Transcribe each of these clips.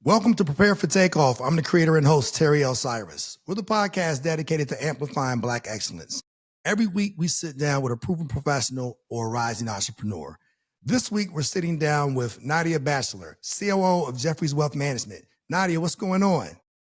Welcome to Prepare For Takeoff. I'm the creator and host, Terry L. Cyrus. We're the podcast dedicated to amplifying Black excellence. Every week, we sit down with a proven professional or a rising entrepreneur. This week, we're sitting down with Nadia Batchelor, COO of Jefferies Wealth Management. Nadia, what's going on?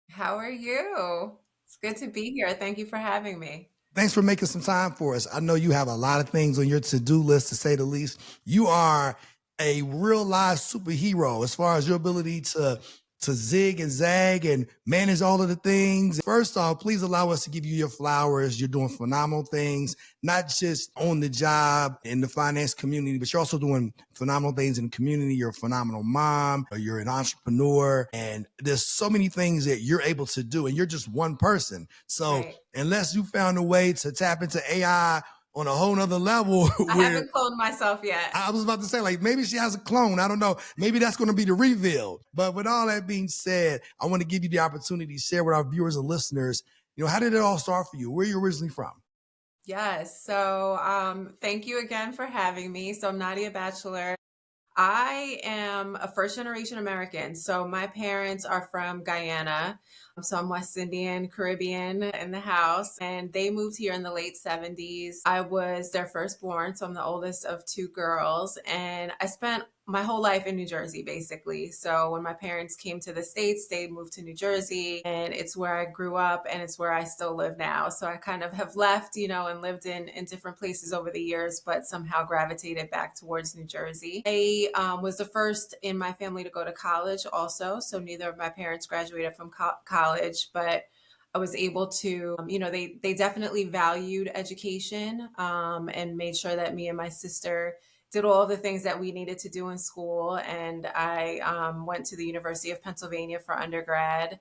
How are you? It's good to be here. Thank you for having me. Thanks for making some time for us. I know you have a lot of things on your to-do list, to say the least. You are a real live superhero as far as your ability to zig and zag and manage all of the things. First off, please allow us to give you your flowers. You're doing phenomenal things, not just on the job in the finance community, but you're also doing phenomenal things in the community. You're a phenomenal mom, or you're an entrepreneur, and there's so many things that you're able to do, and you're just one person. So Right. unless you found a way to tap into AI on a whole nother level I where haven't cloned myself yet. I was about to say, like, maybe she has a clone. I don't know. Maybe that's going to be the reveal. But with all that being said, I want to give you the opportunity to share with our viewers and listeners, how did it all start for you? Where are you originally from? Yes. So thank you again for having me. So I'm Nadia Batchelor. I am a first generation American. So my parents are from Guyana. So I'm West Indian, Caribbean in the house, and they moved here in the late 70s. I was their firstborn. So I'm the oldest of two girls, and I spent my whole life in New Jersey, basically. So when my parents came to the States, they moved to New Jersey, and it's where I grew up and it's where I still live now. So I kind of have left, and lived in different places over the years, but somehow gravitated back towards New Jersey. I was the first in my family to go to college also. So neither of my parents graduated from college, but I was able to, they definitely valued education and made sure that me and my sister did all of the things that we needed to do in school. And I went to the University of Pennsylvania for undergrad.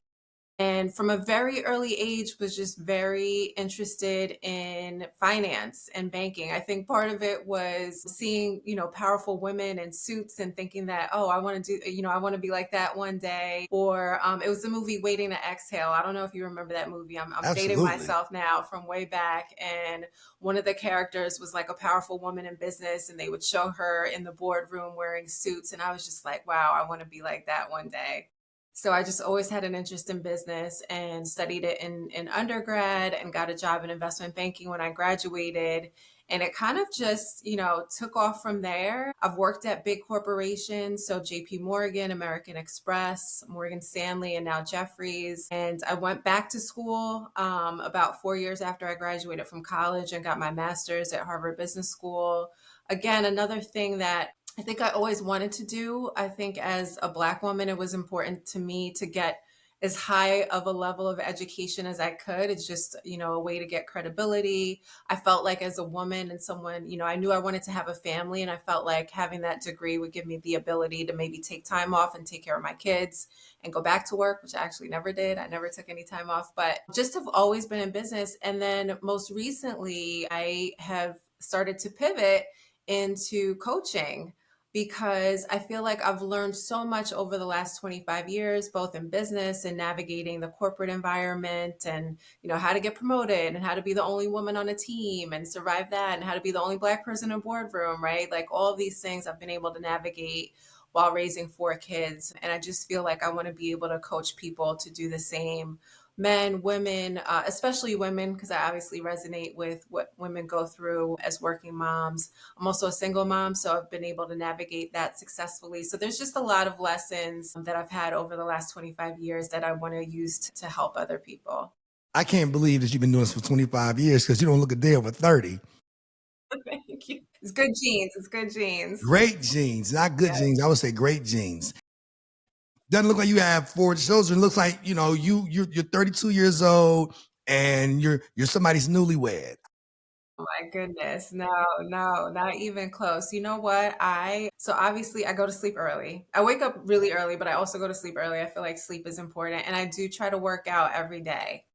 And from a very early age was just very interested in finance and banking. I think part of it was seeing, powerful women in suits and thinking that, oh, I want to do, I want to be like that one day. Or it was the movie Waiting to Exhale. I don't know if you remember that movie. I'm dating Absolutely. myself now from way back. And one of the characters was like a powerful woman in business, and they would show her in the boardroom wearing suits. And I was just like, wow, I want to be like that one day. So I just always had an interest in business and studied it in undergrad and got a job in investment banking when I graduated. And it kind of just, took off from there. I've worked at big corporations, so JP Morgan, American Express, Morgan Stanley, and now Jefferies. And I went back to school about 4 years after I graduated from college and got my master's at Harvard Business School. Again, another thing that I think I always wanted to do. I think as a Black woman, it was important to me to get as high of a level of education as I could. It's just, a way to get credibility. I felt like as a woman and someone, I knew I wanted to have a family, and I felt like having that degree would give me the ability to maybe take time off and take care of my kids and go back to work, which I actually never did. I never took any time off, but just have always been in business. And then most recently, I have started to pivot into coaching because I feel like I've learned so much over the last 25 years, both in business and navigating the corporate environment, and, how to get promoted and how to be the only woman on a team and survive that, and how to be the only Black person in a boardroom, right? Like all of these things I've been able to navigate while raising four kids. And I just feel like I want to be able to coach people to do the same, men, women, especially women, because I obviously resonate with what women go through as working moms. I'm also a single mom, so I've been able to navigate that successfully. So there's just a lot of lessons that I've had over the last 25 years that I want to use to help other people. I can't believe that you've been doing this for 25 years because you don't look a day over 30. Thank you. It's good genes. It's good genes. Great genes, not good Yeah. genes. I would say great genes. Doesn't look like you have four children. Looks like, you're 32 years old and you're somebody's newlywed. Oh my goodness. No, no, not even close. You know what? So obviously I go to sleep early. I wake up really early, but I also go to sleep early. I feel like sleep is important, and I do try to work out every day.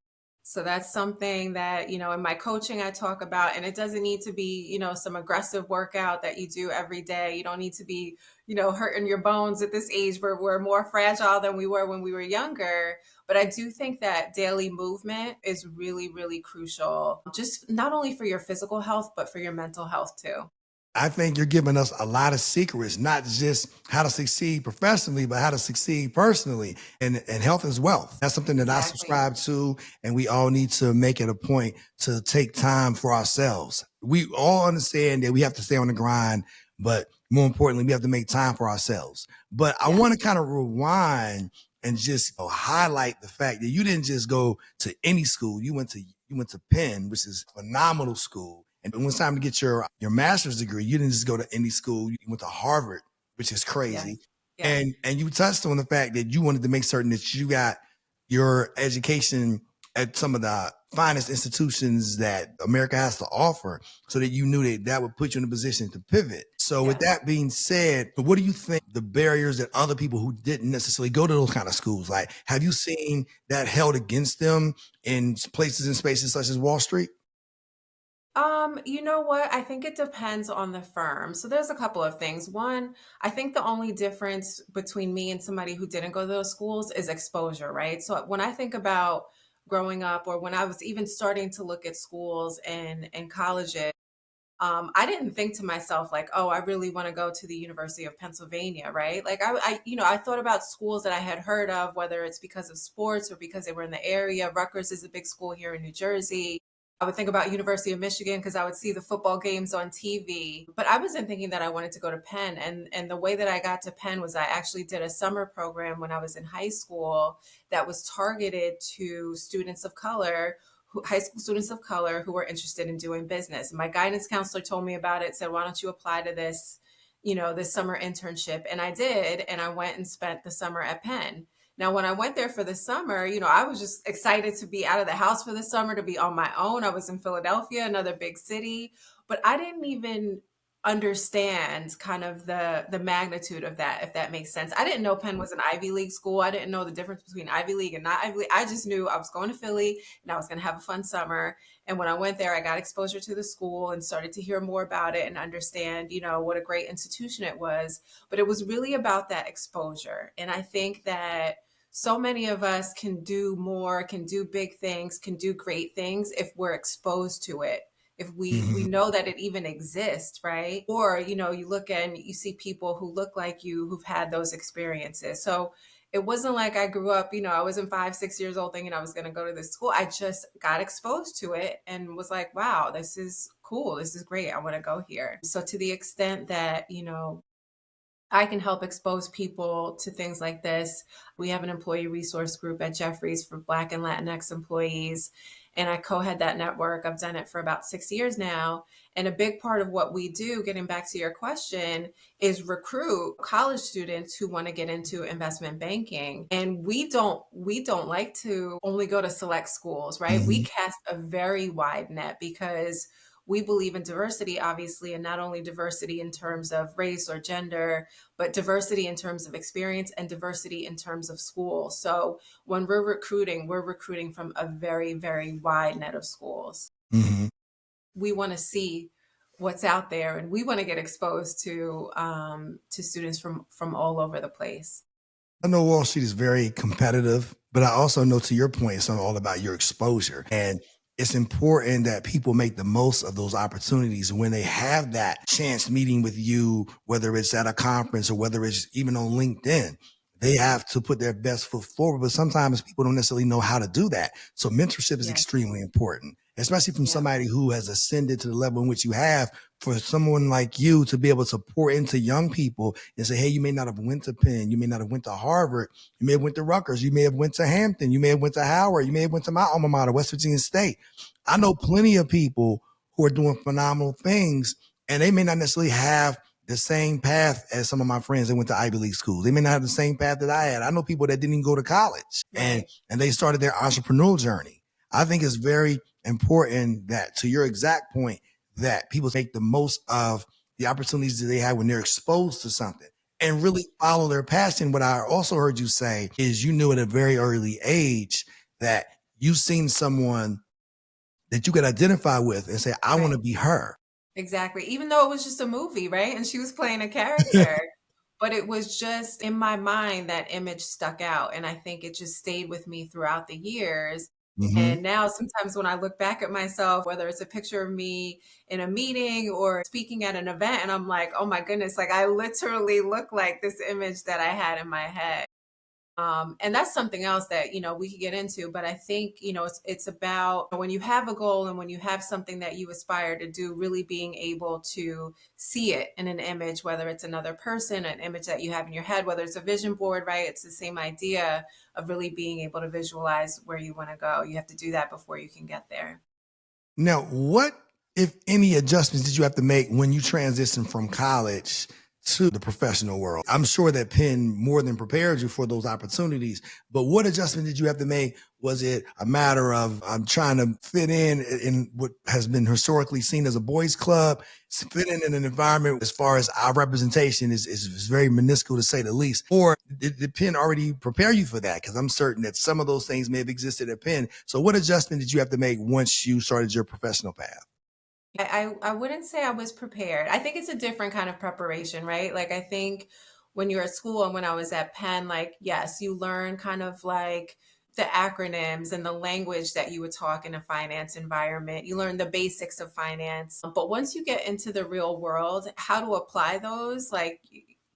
So that's something that, in my coaching I talk about, and it doesn't need to be, some aggressive workout that you do every day. You don't need to be, hurting your bones at this age where we're more fragile than we were when we were younger. But I do think that daily movement is really, really crucial, just not only for your physical health, but for your mental health too. I think you're giving us a lot of secrets, not just how to succeed professionally, but how to succeed personally, and health is wealth. That's something that I Exactly. subscribe to, and we all need to make it a point to take time for ourselves. We all understand that we have to stay on the grind, but more importantly, we have to make time for ourselves. But I want to Yes. kind of rewind and just highlight the fact that you didn't just go to any school. You went to Penn, which is a phenomenal school. And when it's time to get your master's degree, you didn't just go to any school. You went to Harvard, which is Yes. crazy. Yes. And you touched on the fact that you wanted to make certain that you got your education at some of the finest institutions that America has to offer, so that you knew that that would put you in a position to pivot. So with Yes. that being said, what do you think the barriers that other people who didn't necessarily go to those kind of schools, like, have you seen that held against them in places and spaces such as Wall Street? You know what? I think it depends on the firm. So there's a couple of things. One, I think the only difference between me and somebody who didn't go to those schools is exposure, right? So when I think about growing up, or when I was even starting to look at schools and colleges, I didn't think to myself like, oh, I really want to go to the University of Pennsylvania, right? Like I thought about schools that I had heard of, whether it's because of sports or because they were in the area. Rutgers is a big school here in New Jersey. I would think about University of Michigan because I would see the football games on TV. But I wasn't thinking that I wanted to go to Penn. And the way that I got to Penn was I actually did a summer program when I was in high school that was targeted to students of color, high school students of color who were interested in doing business. My guidance counselor told me about it, said, why don't you apply to this, this summer internship? And I did. And I went and spent the summer at Penn. Now, when I went there for the summer, I was just excited to be out of the house for the summer, to be on my own. I was in Philadelphia, another big city, but I didn't even understand kind of the magnitude of that, if that makes sense. I didn't know Penn was an Ivy League school. I didn't know the difference between Ivy League and not Ivy League. I just knew I was going to Philly and I was going to have a fun summer. And when I went there, I got exposure to the school and started to hear more about it and understand, what a great institution it was. But it was really about that exposure. And I think that so many of us can do more, can do big things, can do great things if we're exposed to it, if we Mhm. know that it even exists, right? Or you look and you see people who look like you who've had those experiences. So it wasn't like I grew up, I wasn't 5, 6 years old thinking I was going to go to this school. I just got exposed to it and was like, wow, this is cool, this is great, I want to go here. So to the extent that I can help expose people to things like this. We have an employee resource group at Jefferies for Black and Latinx employees, and I co-head that network. I've done it for about 6 years now. And a big part of what we do, getting back to your question, is recruit college students who want to get into investment banking. And we don't like to only go to select schools, right? We Mhm. cast a very wide net because we believe in diversity, obviously, and not only diversity in terms of race or gender, but diversity in terms of experience and diversity in terms of school. So when we're recruiting from a very, very wide net of schools. Mhm. We want to see what's out there, and we want to get exposed to students from all over the place. I know Wall Street is very competitive, but I also know, to your point, it's all about your exposure. And it's important that people make the most of those opportunities when they have that chance meeting with you, whether it's at a conference or whether it's even on LinkedIn. They have to put their best foot forward, but sometimes people don't necessarily know how to do that. So mentorship is Yes. extremely important, especially from Yeah. somebody who has ascended to the level in which you have. For someone like you to be able to pour into young people and say, hey, you may not have went to Penn, you may not have went to Harvard, you may have went to Rutgers, you may have went to Hampton, you may have went to Howard, you may have went to my alma mater, West Virginia State. I know plenty of people who are doing phenomenal things, and they may not necessarily have the same path as some of my friends that went to Ivy League schools. They may not have the same path that I had. I know people that didn't even go to college, and Right. and they started their entrepreneurial journey. I think it's very important that, to your exact point, that people make the most of the opportunities that they have when they're exposed to something and really follow their passion. What I also heard you say is you knew at a very early age that you've seen someone that you could identify with and say, I want to Right. be her. Exactly. Even though it was just a movie, right? And she was playing a character, but it was just in my mind that image stuck out. And I think it just stayed with me throughout the years. Hmm. And now sometimes when I look back at myself, whether it's a picture of me in a meeting or speaking at an event, and I'm like, oh my goodness, like I literally look like this image that I had in my head. And that's something else that, we could get into, but I think, it's about when you have a goal and when you have something that you aspire to do, really being able to see it in an image, whether it's another person, an image that you have in your head, whether it's a vision board, right? It's the same idea of really being able to visualize where you want to go. You have to do that before you can get there. Now, what, if any, adjustments did you have to make when you transitioned from college to the professional world? I'm sure that Penn more than prepared you for those opportunities, but what adjustment did you have to make? Was it a matter of I'm trying to fit in what has been historically seen as a boys' club, fit in an environment as far as our representation is very minuscule to say the least? Or did Penn already prepare you for that? Because I'm certain that some of those things may have existed at Penn. So what adjustment did you have to make once you started your professional path? I wouldn't say I was prepared. I think it's a different kind of preparation, right? Like I think when you're at school and when I was at Penn, like yes, you learn kind of like the acronyms and the language that you would talk in a finance environment. You learn the basics of finance. But once you get into the real world, how to apply those, like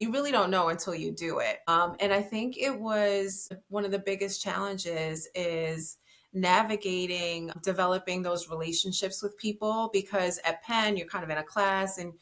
you really don't know until you do it. And I think it was one of the biggest challenges is navigating developing those relationships with people, because at Penn you're kind of in a class and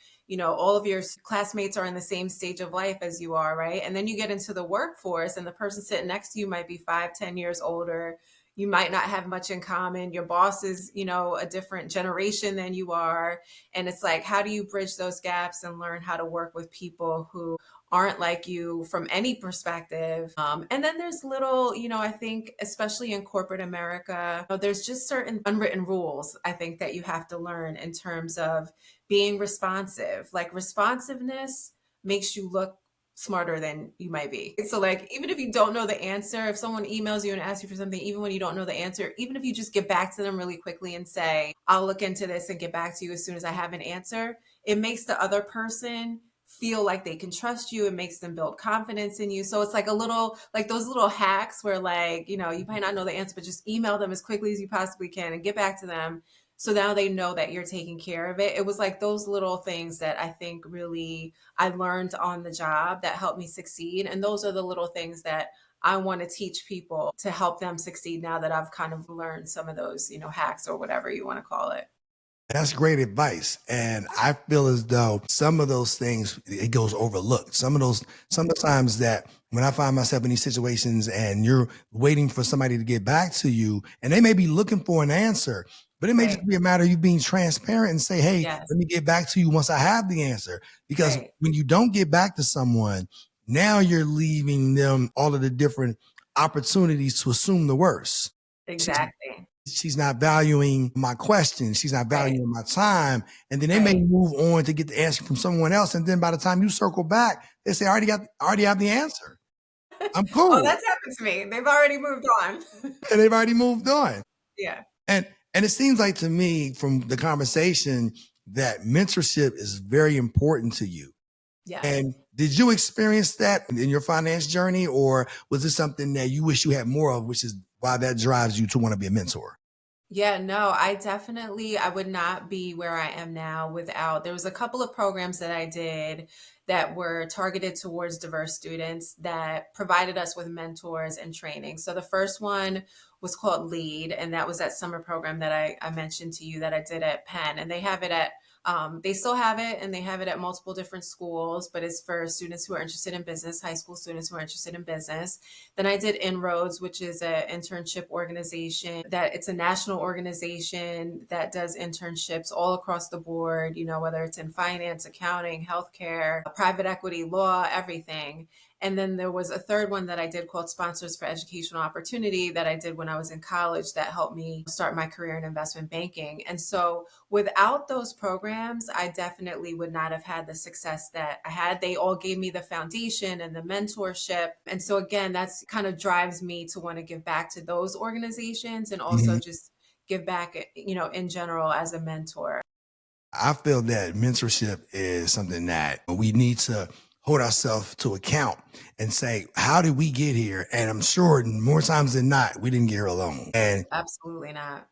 all of your classmates are in the same stage of life as you are, right? And then you get into the workforce and the person sitting next to you might be 5, 10 years older. You might not have much in common. Your boss is a different generation than you are. And it's like, how do you bridge those gaps and learn how to work with people who aren't like you from any perspective? And then there's little, I think, especially in corporate America, there's just certain unwritten rules, I think, that you have to learn in terms of being responsive. Like responsiveness makes you look smarter than you might be. So like even if you don't know the answer, if someone emails you and asks you for something, even when you don't know the answer, even if you just get back to them really quickly and say, I'll look into this and get back to you as soon as I have an answer, it makes the other person feel like they can trust you. It makes them build confidence in you. So it's like a little, like those little hacks where like, you might not know the answer, but just email them as quickly as you possibly can and get back to them. So now they know that you're taking care of it. It was like those little things that I think really I learned on the job that helped me succeed. And those are the little things that I want to teach people to help them succeed now that I've kind of learned some of those, hacks or whatever you want to call it. That's great advice. And I feel as though some of those things, it goes overlooked. Some of the times that when I find myself in these situations and you're waiting for somebody to get back to you and they may be looking for an answer, but it may just Right. be a matter of you being transparent and say, hey, Yes. let me get back to you once I have the answer. Because Right. when you don't get back to someone, now you're leaving them all of the different opportunities to assume the worst. Exactly. She's not valuing my questions. She's not Right. valuing my time. And then they may Right. move on to get the answer from someone else. And then by the time you circle back, they say, I already have the answer. I'm Oh, cool. that's happened to me. They've already moved on. And they've already moved on. Yeah. And and it seems like to me from the conversation that mentorship is very important to you. Yes. And did you experience that in your finance journey, or was this something that you wish you had more of, which is why that drives you to want to be a mentor? Yeah, no, I would not be where I am now without. There was a couple of programs that I did that were targeted towards diverse students that provided us with mentors and training. So the first one was called Lead, and that was that summer program that I mentioned to you that I did at Penn. And they still have it and they have it at multiple different schools, but it's for students who are interested in business, high school students who are interested in business. Then I did Inroads, which is an internship organization that it's a national organization that does internships all across the board, whether it's in finance, accounting, healthcare, private equity, law, everything. And then there was a third one that I did called Sponsors for Educational Opportunity that I did when I was in college that helped me start my career in investment banking. And so without those programs, I definitely would not have had the success that I had. They all gave me the foundation and the mentorship. And so, again, that's kind of drives me to want to give back to those organizations and also Mhm. just give back, in general as a mentor. I feel that mentorship is something that we need to hold ourselves to account and say, how did we get here? And I'm sure more times than not, we didn't get here alone. And Absolutely not.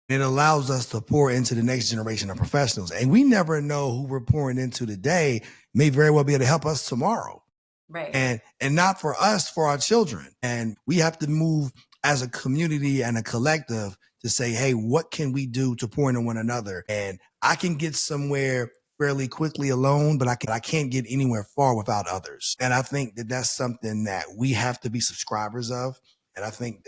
it allows us to pour into the next generation of professionals. And we never know who we're pouring into today may very well be able to help us tomorrow. Right. And not for us, for our children. And we have to move as a community and a collective to say, hey, what can we do to pour into one another? And I can get somewhere fairly quickly alone, but I can't get anywhere far without others. And I think that that's something that we have to be subscribers of. And I think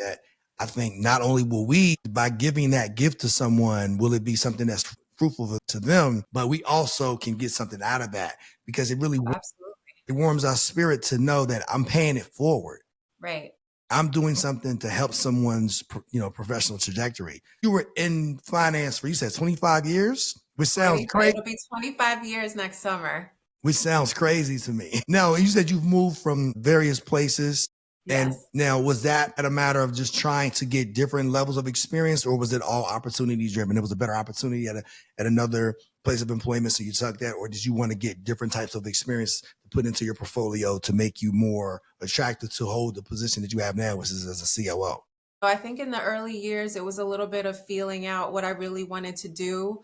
not only will we, by giving that gift to someone, will it be something that's fruitful to them, but we also can get something out of that, because it really Absolutely. it warms our spirit to know that I'm paying it forward. Right. I'm doing something to help someone's, professional trajectory. You were in finance for, you said 25 years, which sounds 25, crazy. it'll be 25 years next summer. Which sounds crazy to me. Now, you said you've moved from various places. And Yes. now, was that a matter of just trying to get different levels of experience, or was it all opportunity driven? It was a better opportunity at another place of employment, so you took that, or did you want to get different types of experience to put into your portfolio to make you more attractive to hold the position that you have now, which is as a COO? So I think in the early years, it was a little bit of feeling out what I really wanted to do.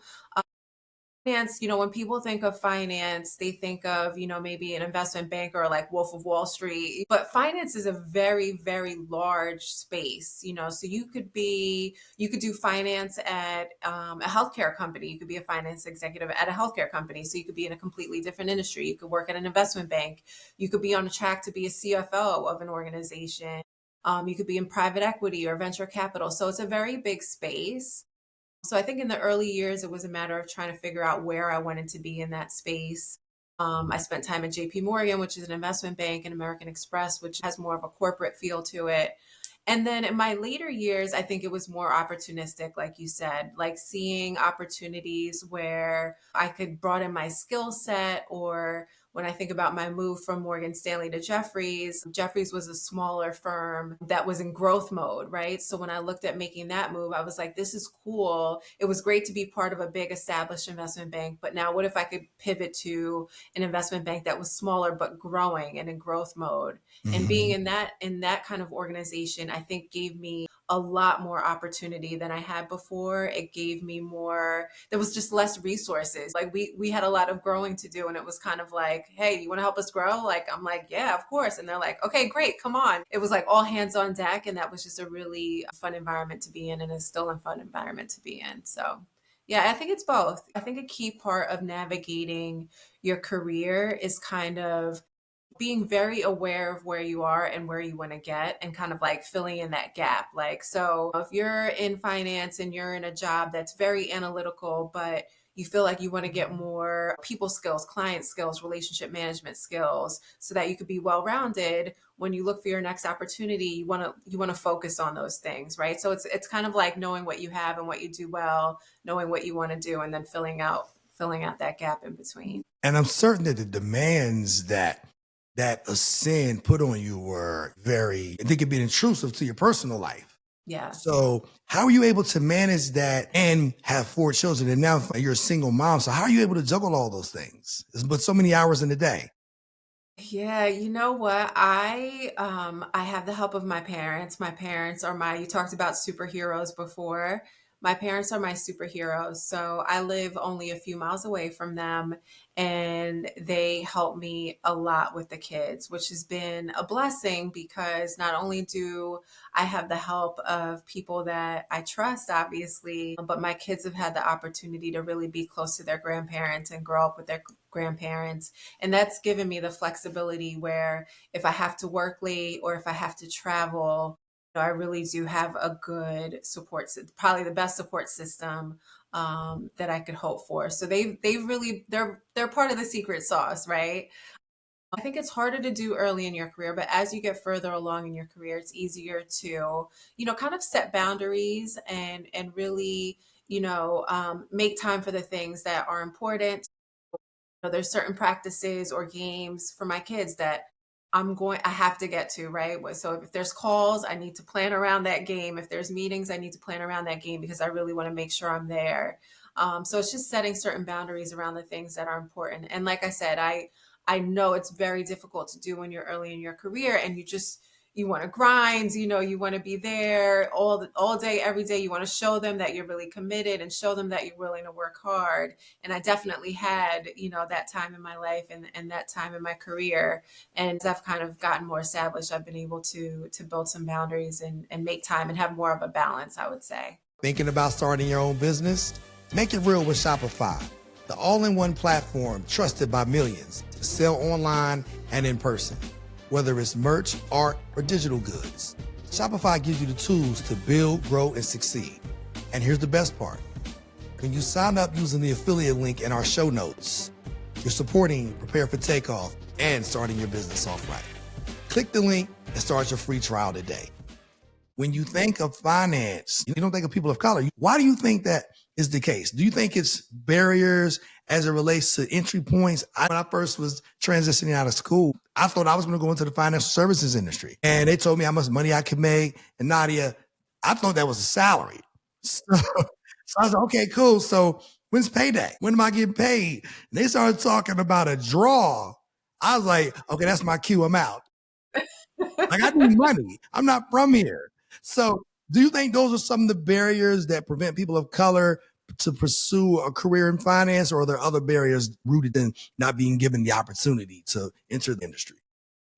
Finance, when people think of finance, they think of, maybe an investment banker or like Wolf of Wall Street. But finance is a very, very large space, so you could do finance at a healthcare company. You could be a finance executive at a healthcare company. So you could be in a completely different industry. You could work at an investment bank. You could be on a track to be a CFO of an organization. You could be in private equity or venture capital. So it's a very big space. So I think in the early years, it was a matter of trying to figure out where I wanted to be in that space. I spent time at JP Morgan, which is an investment bank, and American Express, which has more of a corporate feel to it. And then in my later years, I think it was more opportunistic, like you said, like seeing opportunities where I could broaden my skill set. Or when I think about my move from Morgan Stanley to Jefferies, Jefferies was a smaller firm that was in growth mode, right? So when I looked at making that move, I was like, this is cool. It was great to be part of a big established investment bank. But now what if I could pivot to an investment bank that was smaller but growing and in growth mode? And being in that kind of organization, I think gave me a lot more opportunity than I had before. It gave me more, there was just less resources. Like we had a lot of growing to do, and it was kind of like, hey, you want to help us grow? Like, I'm like, yeah, of course. And they're like, okay, great, come on. It was like all hands on deck, and that was just a really fun environment to be in, and it's still a fun environment to be in. So yeah, I think it's both. I think a key part of navigating your career is kind of being very aware of where you are and where you want to get, and kind of like filling in that gap. Like, so if you're in finance and you're in a job that's very analytical, but you feel like you want to get more people skills, client skills, relationship management skills, so that you could be well-rounded, when you look for your next opportunity, you want to focus on those things, right? So it's kind of like knowing what you have and what you do well, knowing what you want to do, and then filling out that gap in between. And I'm certain that the demands that ascend put on you were they could be intrusive to your personal life. Yes. So how are you able to manage that and have 4 children? And now you're a single mom. So how are you able to juggle all those things? But so many hours in a day. Yeah, you know what? I have the help of my parents. My parents are you talked about superheroes before. My parents are my superheroes. So I live only a few miles away from them, and they help me a lot with the kids, which has been a blessing, because not only do I have the help of people that I trust, obviously, but my kids have had the opportunity to really be close to their grandparents and grow up with their grandparents. And that's given me the flexibility where if I have to work late or if I have to travel, I really do have a good probably the best support system that I could hope for. So they've really they're part of the secret sauce, right? I think it's harder to do early in your career, but as you get further along in your career, it's easier to, kind of set boundaries and really, make time for the things that are important. There's certain practices or games for my kids that I have to get to, right? So if there's calls, I need to plan around that game. If there's meetings, I need to plan around that game, because I really want to make sure I'm there. So it's just setting certain boundaries around the things that are important. And like I said, I know it's very difficult to do when you're early in your career and you want to grind, you want to be there all day, every day. You want to show them that you're really committed and show them that you're willing to work hard. And I definitely had, that time in my life and that time in my career. And as I've kind of gotten more established, I've been able to build some boundaries and make time and have more of a balance, I would say. Thinking about starting your own business? Make it real with Shopify, the all-in-one platform trusted by millions to sell online and in person. Whether it's merch, art, or digital goods, Shopify gives you the tools to build, grow, and succeed. And here's the best part. When you sign up using the affiliate link in our show notes, you're supporting Prepare For Takeoff and starting your business off right. Click the link and start your free trial today. When you think of finance, you don't think of people of color. Why do you think that is the case? Do you think it's barriers as it relates to entry points? When I first was transitioning out of school, I thought I was going to go into the financial services industry. And they told me how much money I could make. And Nadia, I thought that was a salary. So I was like, okay, cool. So when's payday? When am I getting paid? And they started talking about a draw. I was like, okay, that's my cue. I'm out. Like, I need money. I'm not from here. So do you think those are some of the barriers that prevent people of color to pursue a career in finance, or are there other barriers rooted in not being given the opportunity to enter the industry?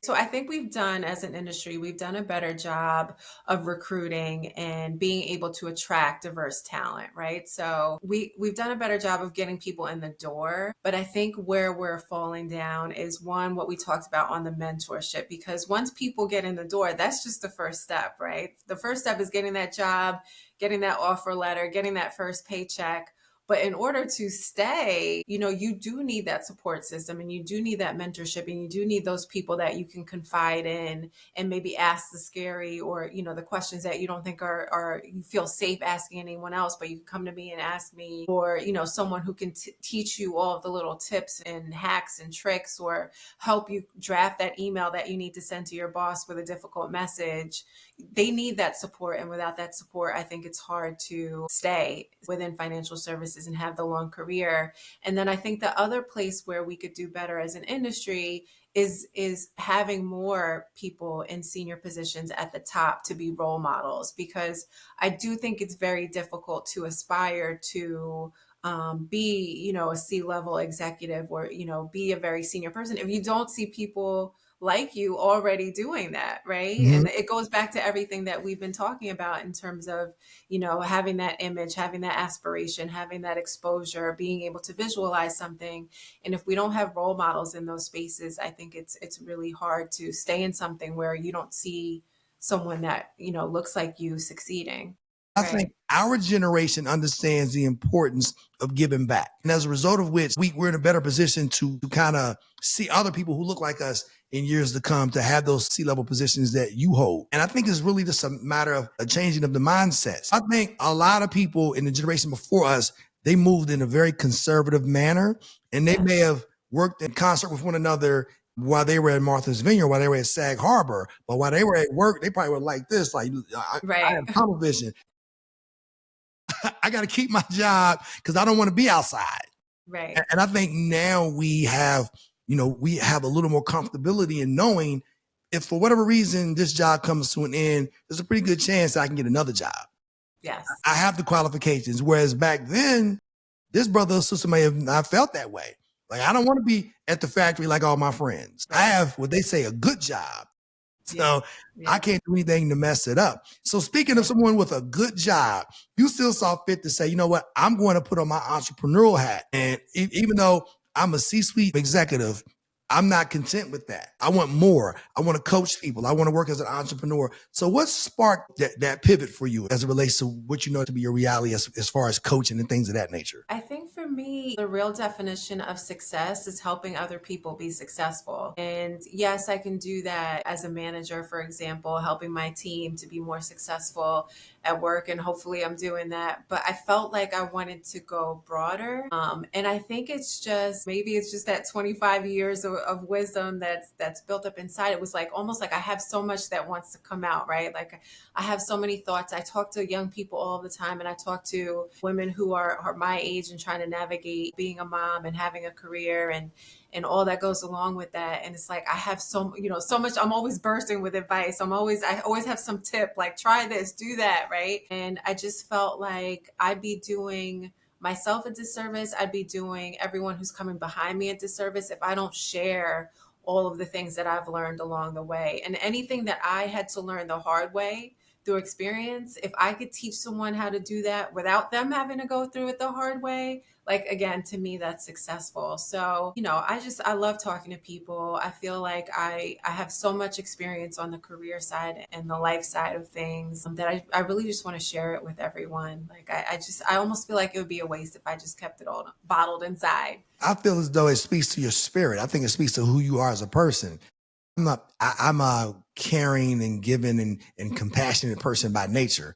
So I think as an industry, we've done a better job of recruiting and being able to attract diverse talent, right? So we've done a better job of getting people in the door. But I think where we're falling down is one, what we talked about on the mentorship, because once people get in the door, that's just the first step, right? The first step is getting that job, getting that offer letter, getting that first paycheck. But in order to stay, you do need that support system, and you do need that mentorship, and you do need those people that you can confide in and maybe ask the scary or, the questions that you don't think are you feel safe asking anyone else, but you can come to me and ask me, or, someone who can teach you all of the little tips and hacks and tricks, or help you draft that email that you need to send to your boss with a difficult message. They need that support. And without that support, I think it's hard to stay within financial services and have the long career. And then I think the other place where we could do better as an industry is having more people in senior positions at the top to be role models, because I do think it's very difficult to aspire to be, a C-level executive, or, be a very senior person if you don't see people like you already doing that, right? Mm-hmm. And it goes back to everything that we've been talking about in terms of, having that image, having that aspiration, having that exposure, being able to visualize something. And if we don't have role models in those spaces, I think it's really hard to stay in something where you don't see someone that, looks like you succeeding. I think our generation understands the importance of giving back. And as a result of which, we're in a better position to kind of see other people who look like us in years to come to have those C-level positions that you hold. And I think it's really just a matter of a changing of the mindsets. I think a lot of people in the generation before us, they moved in a very conservative manner, and they may have worked in concert with one another while they were at Martha's Vineyard, while they were at Sag Harbor. But while they were at work, they probably were like this, like, I have tunnel vision. I got to keep my job because I don't want to be outside. Right. And I think now we have a little more comfortability in knowing if for whatever reason this job comes to an end, there's a pretty good chance that I can get another job. Yes. I have the qualifications. Whereas back then, this brother or sister may have not felt that way. Like, I don't want to be at the factory like all my friends. Right. I have what they say a good job. So I can't do anything to mess it up. So speaking of someone with a good job, you still saw fit to say, you know what, I'm going to put on my entrepreneurial hat. And even though I'm a C-suite executive, I'm not content with that. I want more. I want to coach people. I want to work as an entrepreneur. So what sparked that pivot for you as it relates to what you know to be your reality as far as coaching and things of that nature? I think for me, the real definition of success is helping other people be successful. And yes, I can do that as a manager, for example, helping my team to be more successful at work. And hopefully I'm doing that. But I felt like I wanted to go broader. And I think maybe it's just that 25 years of wisdom that's built up inside. It was like almost like I have so much that wants to come out, right? Like I have so many thoughts. I talk to young people all the time, and I talk to women who are my age and trying to navigate navigate being a mom and having a career and all that goes along with that. And it's like I have so much. I'm always bursting with advice. I always have some tip like try this, do that, right? And I just felt like I'd be doing myself a disservice. I'd be doing everyone who's coming behind me a disservice if I don't share all of the things that I've learned along the way. And anything that I had to learn the hard way through experience, if I could teach someone how to do that without them having to go through it the hard way, like again, to me, that's successful. So, I love talking to people. I feel like I have so much experience on the career side and the life side of things that I really just want to share it with everyone. Like I almost feel like it would be a waste if I just kept it all bottled inside. I feel as though it speaks to your spirit. I think it speaks to who you are as a person. I'm a caring and giving and compassionate person by nature.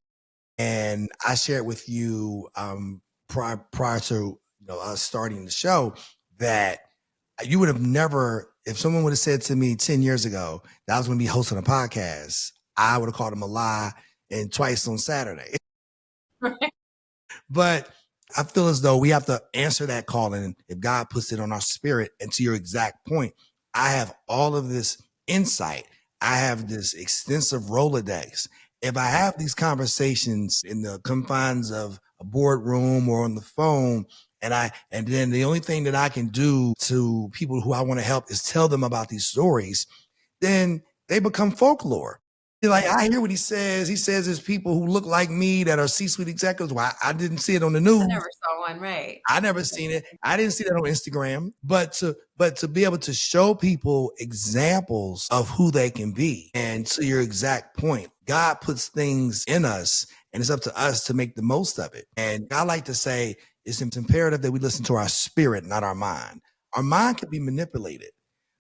And I shared with you prior to us starting the show that you would have never, if someone would have said to me 10 years ago that I was going to be hosting a podcast, I would have called them a lie and twice on Saturday. But I feel as though we have to answer that calling if God puts it on our spirit. And to your exact point, I have all of this insight. I have this extensive Rolodex. If I have these conversations in the confines of a boardroom or on the phone, and then the only thing that I can do to people who I want to help is tell them about these stories, then they become folklore. Like I hear what he says. He says there's people who look like me that are C-suite executives. Well, I didn't see it on the I news. never saw one, right? I never seen it. I didn't see that on Instagram. But to be able to show people examples of who they can be, and to your exact point, God puts things in us, and it's up to us to make the most of it. And I like to say it's imperative that we listen to our spirit, not our mind. Our mind can be manipulated,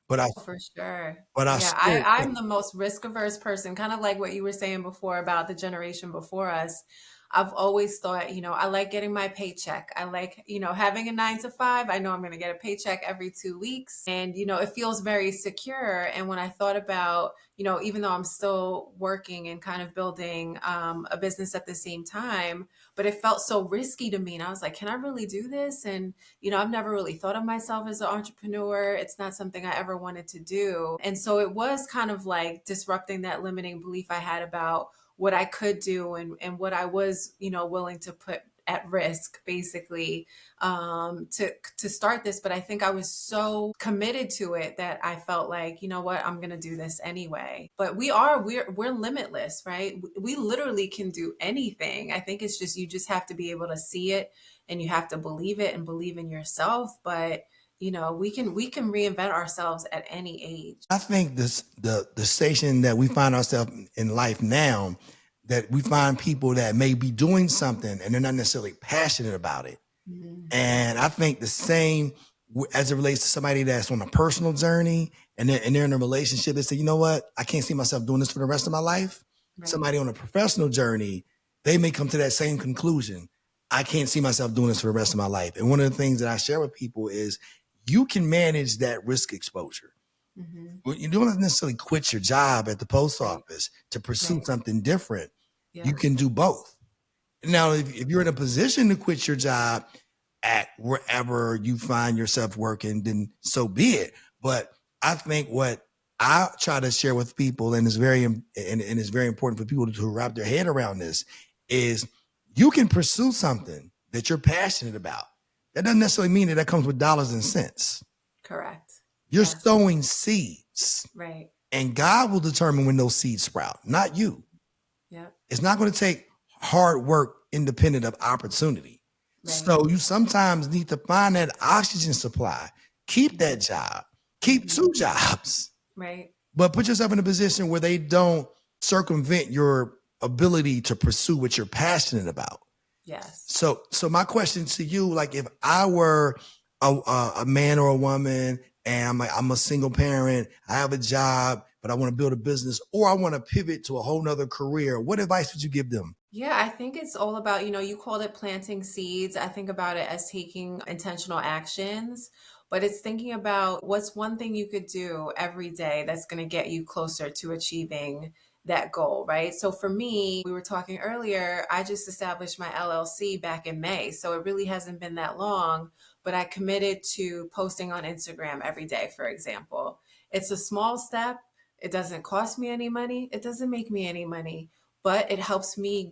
but our For sure. but our Yeah, spirit I'm can't. the most risk averse person, kind of like what you were saying before about the generation before us. I've always thought, I like getting my paycheck. I like, having a 9 to 5. I know I'm going to get a paycheck every 2 weeks. And, it feels very secure. And when I thought about, even though I'm still working and kind of building a business at the same time, but it felt so risky to me. And I was like, can I really do this? And I've never really thought of myself as an entrepreneur. It's not something I ever wanted to do. And so it was kind of like disrupting that limiting belief I had about what I could do and what I was, willing to put at risk basically to start this. But I think I was so committed to it that I felt like, you know what, I'm going to do this anyway. But we're limitless, right? We literally can do anything. I think it's just, you just have to be able to see it and you have to believe it and believe in yourself. But we can reinvent ourselves at any age. I think the station that we find ourselves in life now, that we find people that may be doing something and they're not necessarily passionate about it. Mhm. And I think the same as it relates to somebody that's on a personal journey and they're in a relationship. They say, you know what, I can't see myself doing this for the rest of my life. Right. Somebody on a professional journey, they may come to that same conclusion. I can't see myself doing this for the rest of my life. And one of the things that I share with people is you can manage that risk exposure. Hmm. Well, you don't necessarily quit your job at the post Right. office to pursue Right. something different. You Yeah. can do both. Now, if you're in a position to quit your job at wherever you find yourself working, then so be it. But I think what I try to share with people, and it's very important for people to wrap their head around this, is you can pursue something that you're passionate about. That doesn't necessarily mean that comes with dollars and cents. Correct. You're Yes. sowing seeds, Right. and God will determine when those seeds sprout, not you. Yep. It's not going to take hard work independent of opportunity. Right. So you sometimes need to find that oxygen supply, keep Mhm. that job, keep Mhm. two jobs, Right. but put yourself in a position where they don't circumvent your ability to pursue what you're passionate about. Yes. So my question to you, like if I were a man or a woman and I'm a single parent, I have a job, but I want to build a business or I want to pivot to a whole nother career, what advice would you give them? Yeah, I think it's all about, you called it planting seeds. I think about it as taking intentional actions, but it's thinking about what's one thing you could do every day that's going to get you closer to achieving that goal, right? So for me, we were talking earlier, I just established my LLC back in May. So it really hasn't been that long, but I committed to posting on Instagram every day, for example. It's a small step. It doesn't cost me any money. It doesn't make me any money, but it helps me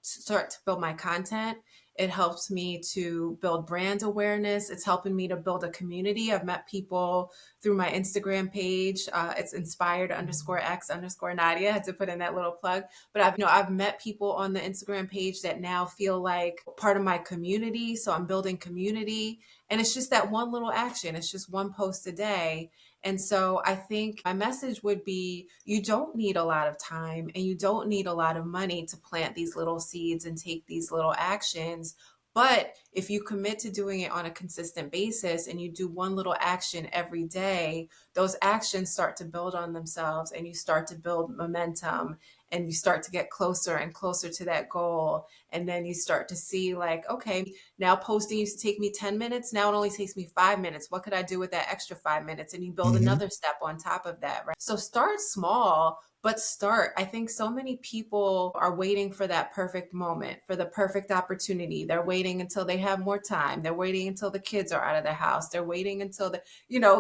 start to build my content. It helps me to build brand awareness. It's helping me to build a community. I've met people through my Instagram page. It's inspired_X_Nadia. I had to put in that little plug. But I've met people on the Instagram page that now feel like part of my community. So I'm building community. And it's just that one little action. It's just one post a day. And so I think my message would be, you don't need a lot of time and you don't need a lot of money to plant these little seeds and take these little actions. But if you commit to doing it on a consistent basis and you do one little action every day, those actions start to build on themselves and you start to build momentum and you start to get closer and closer to that goal. And then you start to see like, okay, now posting used to take me 10 minutes. Now it only takes me 5 minutes. What could I do with that extra 5 minutes? And you build another step on top of that, right? So start small, but start. I think so many people are waiting for that perfect moment, for the perfect opportunity. They're waiting until they have more time. They're waiting until the kids are out of the house. They're waiting until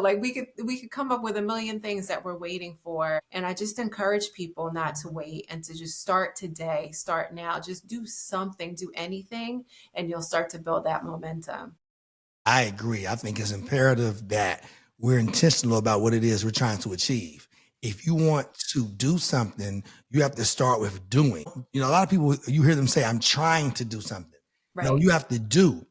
like we could come up with a million things that we're waiting for. And I just encourage people not to wait and to just start today, start now, just do something, do anything, and you'll start to build that momentum. I agree. I think it's imperative that we're intentional about what it is we're trying to achieve. If you want to do something, you have to start with doing. A lot of people, you hear them say, I'm trying to do something. Right. No, you have to do.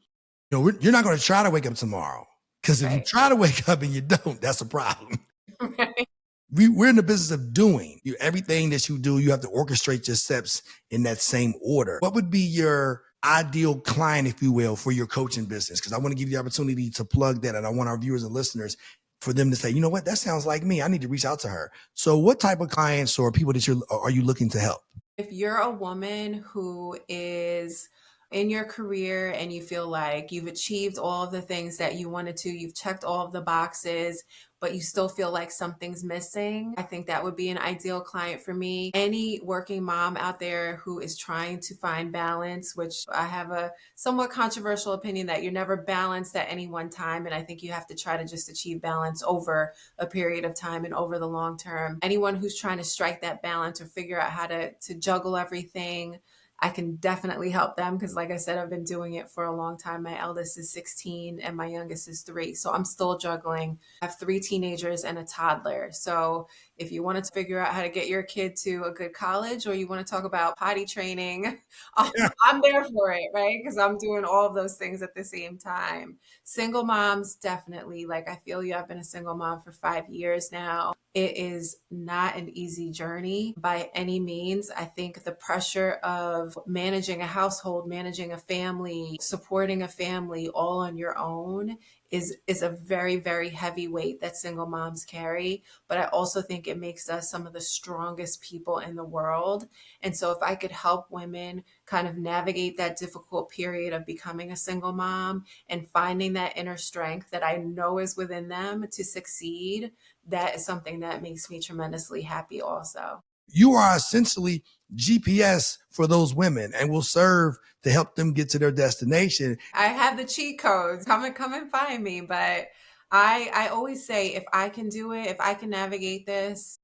You're not going to try to wake up tomorrow, because if you try to wake up and you don't, that's a problem. Right. We're in the business of doing. Everything that you do, you have to orchestrate your steps in that same order. What would be your ideal client, if you will, for your coaching business? Because I want to give you the opportunity to plug that, and I want our viewers and listeners for them to say, you know what, that sounds like me. I need to reach out to her. So what type of clients or people are you looking to help? If you're a woman who is in your career and you feel like you've achieved all of the things that you wanted to, you've checked all of the boxes, but you still feel like something's missing, I think that would be an ideal client for me. Any working mom out there who is trying to find balance, which I have a somewhat controversial opinion that you're never balanced at any one time. And I think you have to try to just achieve balance over a period of time and over the long term. Anyone who's trying to strike that balance or figure out how to juggle everything, I can definitely help them because, like I said, I've been doing it for a long time. My eldest is 16 and my youngest is 3. So I'm still juggling. I have 3 teenagers and a toddler. So if you wanted to figure out how to get your kid to a good college or you want to talk about potty training, I'm there for it, right? Because I'm doing all of those things at the same time. Single moms, definitely. Like, I feel you. I've been a single mom for 5 years now. It is not an easy journey by any means. I think the pressure of managing a household, managing a family, supporting a family all on your own is a very, very heavy weight that single moms carry. But I also think it makes us some of the strongest people in the world. And so if I could help women kind of navigate that difficult period of becoming a single mom and finding that inner strength that I know is within them to succeed, that is something that makes me tremendously happy also. You are essentially GPS for those women and will serve to help them get to their destination. I have the cheat codes. Come and find me. But I always say, if I can do it, if I can navigate this,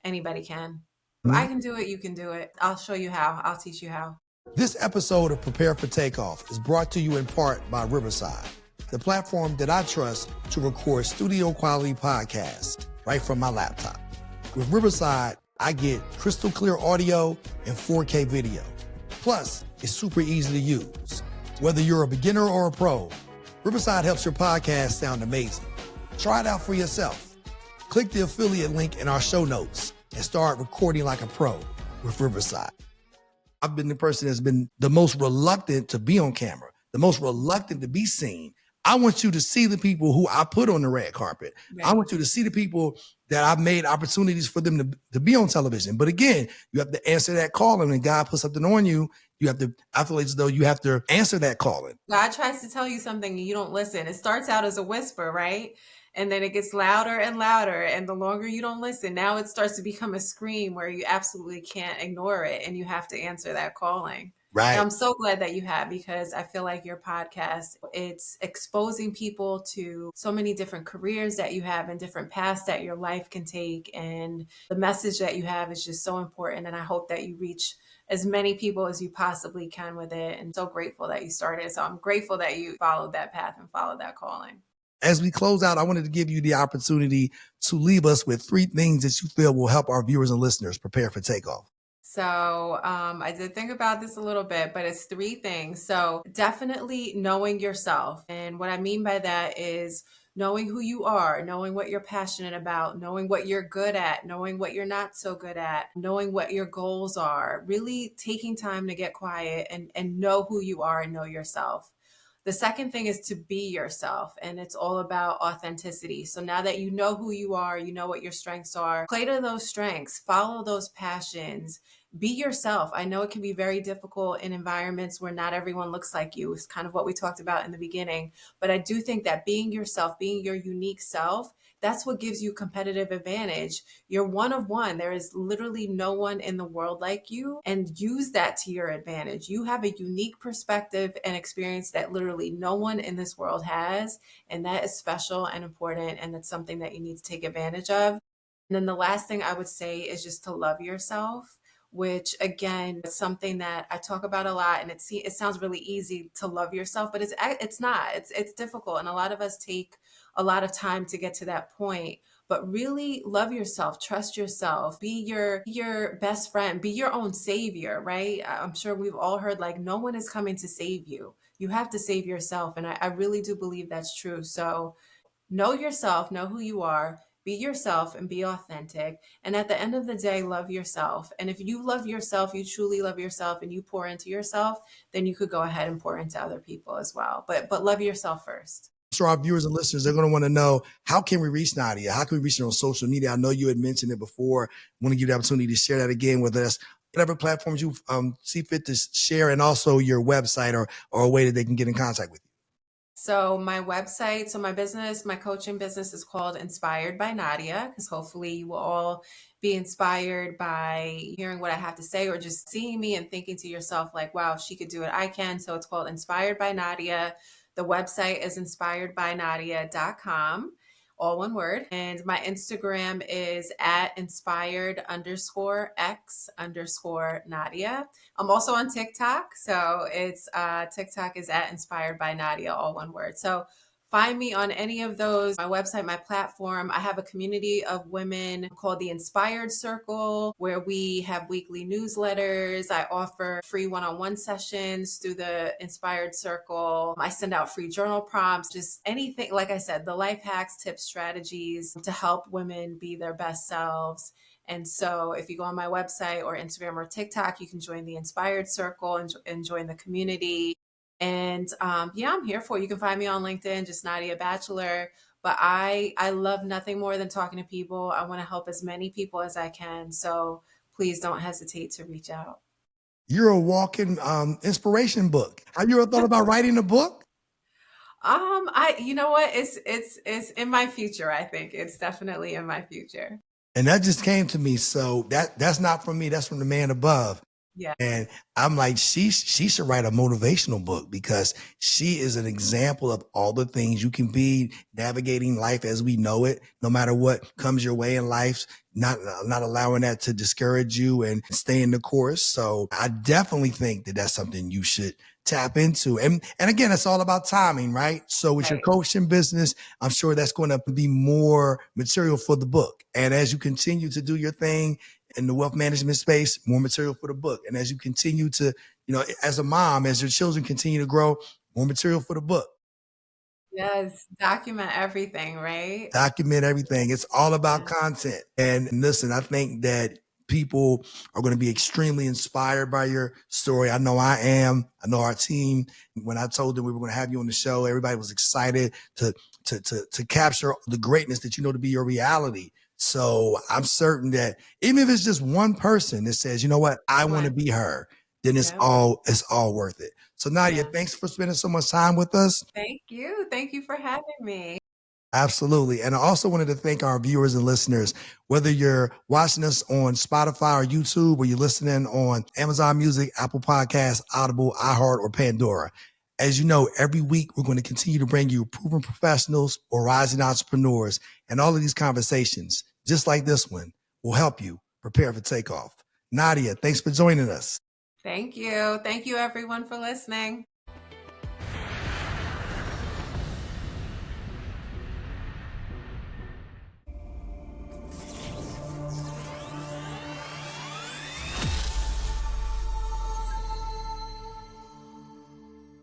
anybody can. If I can do it, you can do it. I'll show you how. I'll teach you how. This episode of Prepare for Takeoff is brought to you in part by Riverside, the platform that I trust to record studio quality podcasts right from my laptop. With Riverside, I get crystal clear audio and 4K video. Plus, it's super easy to use. Whether you're a beginner or a pro, Riverside helps your podcast sound amazing. Try it out for yourself. Click the affiliate link in our show notes and start recording like a pro with Riverside. I've been the person that's been the most reluctant to be on camera, the most reluctant to be seen. I want you to see the people who I put on the red carpet. I Right. want you to see the people that I've made opportunities for them to be on television. But again, you have to answer that calling. When God puts something on you, you have to, I feel as though you have to answer that calling. God tries to tell you something and you don't listen. It starts out as a whisper, right? And then it gets louder and louder. And the longer you don't listen, now it starts to become a scream where you absolutely can't ignore it and you have to answer that calling. And Right. I'm so glad that you have, because I feel like your podcast, it's exposing people to so many different careers that you have and different paths that your life can take. And the message that you have is just so important. And I hope that you reach as many people as you possibly can with it. And so grateful that you started. So I'm grateful that you followed that path and followed that calling. As we close out, I wanted to give you the opportunity to leave us with 3 things that you feel will help our viewers and listeners prepare for takeoff. So I did think about this a little bit, but it's 3 things. So definitely knowing yourself. And what I mean by that is knowing who you are, knowing what you're passionate about, knowing what you're good at, knowing what you're not so good at, knowing what your goals are, really taking time to get quiet and know who you are and know yourself. The second thing is to be yourself, and it's all about authenticity. So now that you know who you are, you know what your strengths are, play to those strengths, follow those passions, be yourself. I know it can be very difficult in environments where not everyone looks like you. It's kind of what we talked about in the beginning. But I do think that being yourself, being your unique self, that's what gives you competitive advantage. You're one of one. There is literally no one in the world like you, and use that to your advantage. You have a unique perspective and experience that literally no one in this world has, and that is special and important, and it's something that you need to take advantage of. And then the last thing I would say is just to love yourself, which again is something that I talk about a lot, and it sounds really easy to love yourself, but it's not. It's difficult, and a lot of us take a lot of time to get to that point. But really love yourself, trust yourself, be your best friend, be your own savior, right? I'm sure we've all heard like no one is coming to save you. You have to save yourself. And I really do believe that's true. So know yourself, know who you are, be yourself and be authentic. And at the end of the day, love yourself. And if you love yourself, you truly love yourself and you pour into yourself, then you could go ahead and pour into other people as well. But love yourself first. So our viewers and listeners, they're going to want to know, how can we reach Nadia? How can we reach her on social media? I know you had mentioned it before. I want to give you the opportunity to share that again with us. Whatever platforms you see fit to share, and also your website or a way that they can get in contact with you. So my website, so my business, my coaching business is called Inspired by Nadia, because hopefully you will all be inspired by hearing what I have to say or just seeing me and thinking to yourself like, wow, if she could do it, I can. So it's called Inspired by Nadia. The website is inspiredbynadia.com, all one word. And my Instagram is at inspired_x_Nadia. I'm also on TikTok. So it's TikTok is at Inspired by Nadia, all one word. So find me on any of those, my website, my platform. I have a community of women called the Inspired Circle, where we have weekly newsletters. I offer free one-on-one sessions through the Inspired Circle. I send out free journal prompts, just anything, like I said, the life hacks, tips, strategies to help women be their best selves. And so if you go on my website or Instagram or TikTok, you can join the Inspired Circle and join the community. And yeah, I'm here for you. You can find me on LinkedIn, just Nadia Batchelor. But I love nothing more than talking to people. I want to help as many people as I can. So please don't hesitate to reach out. You're a walking inspiration book. Have you ever thought about writing a book? You know what? It's in my future, I think. It's definitely in my future. And that just came to me. So that's not from me. That's from the man above. Yeah. And I'm like, she should write a motivational book, because she is an example of all the things you can be navigating life as we know it, no matter what comes your way in life, not allowing that to discourage you and stay in the course. So I definitely think that that's something you should tap into. And again, it's all about timing, right? So with your Right. coaching business, I'm sure that's going to be more material for the book. And as you continue to do your thing in the wealth management space, more material for the book. And as you continue to, as a mom, as your children continue to grow, more material for the book. Yes. Document everything, right? Document everything. It's all about Yeah. content. And listen, I think that people are going to be extremely inspired by your story. I know I am. I know our team. When I told them we were going to have you on the show, everybody was excited to capture the greatness that you know to be your reality. So I'm certain that even if it's just one person that says, you know what, I want to be her, then it's all worth it. So Nadia, thanks for spending so much time with us. Thank you. Thank you for having me. Absolutely. And I also wanted to thank our viewers and listeners, whether you're watching us on Spotify or YouTube, or you're listening on Amazon Music, Apple Podcasts, Audible, iHeart, or Pandora. As you know, every week we're going to continue to bring you proven professionals or rising entrepreneurs, and all of these conversations, just like this one, will help you prepare for takeoff. Nadia, thanks for joining us. Thank you. Thank you, everyone, for listening.